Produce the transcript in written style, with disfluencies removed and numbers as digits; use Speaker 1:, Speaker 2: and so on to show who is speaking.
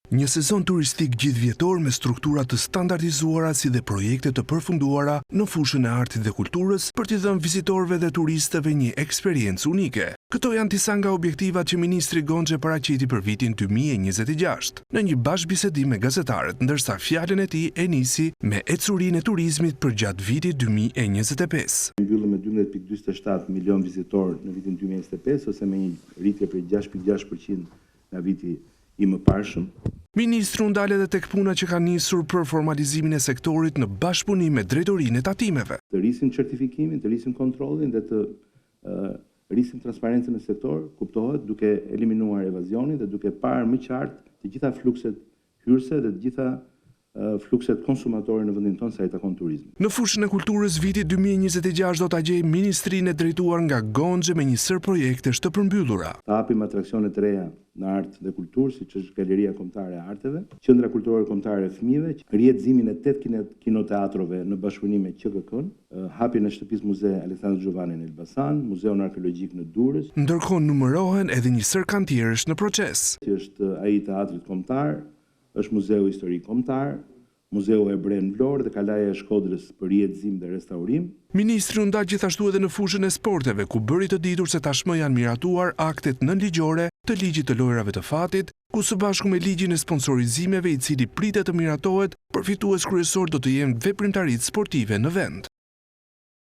Speaker 1: Një sezon turistik gjithvjetor me struktura të standardizuara si dhe projekte të përfunduara në fushën e artit dhe kulturës për t'i dhënë vizitorëve dhe turistëve një eksperiencë unike. Këto janë disa nga objektivat që Ministri Gonxhe paraqiti për vitin 2026 në një bashkëbisedim me gazetarët, ndërsa fjalën e tij e nisi me ecurinë e turizmit për gjatë vitit 2025.
Speaker 2: Mbyllëm me 12.47 milion vizitorë në vitin 2025 ose me një rritje prej 6.6% nga viti i mëparshëm.
Speaker 1: Ministri u ndal edhe tek puna që ka nisur për formalizimin e sektorit në bashkëpunim me drejtorinë e tatimeve.
Speaker 2: Të rrisim certifikimin, të rrisim kontrollin dhe të rrisim transparencën në sektor, kuptohet duke eliminuar evazionin dhe duke parë më qartë të gjitha flukset hyrëse dhe të gjitha flukset konsumatore në vendin tonë sa i takon turizmit.
Speaker 1: Në fushën e kulturës viti 2026 do ta gjej ministrinë e drejtuar nga Gonxhe me një sër projektesh të përmbyllura.
Speaker 2: Të hapim atraksione të reja në art dhe kulturë, siç është Galeria Kombëtare e Arteve, Qendra Kulturore Kombëtare e Fëmijëve, riedzimin e 8 kinoteatrove në bashkëpunim me QKK-n, hapjen e shtëpisë muze Aleksandr Xhovani në Elbasan, Muzeun Arkeologjik në Durrës.
Speaker 1: Ndërkohë numërohen edhe një sër kantierësh në proces.
Speaker 2: Është ai teatrit kombëtar, është Muzeu Historik Kombëtar, Muzeu Hebre në Vlorë dhe Kalaja e Shkodrës për riedzim dhe restaurim.
Speaker 1: Ministri u ndal gjithashtu edhe në fushën e sporteve, ku bëri të ditur se tashmë janë miratuar aktet nënligjore të ligjit të lojrave të fatit, ku së bashku me ligjin e sponsorizimeve i cili pritet të miratohet, përfitues kryesor do të jenë veprimtaritë sportive në vend.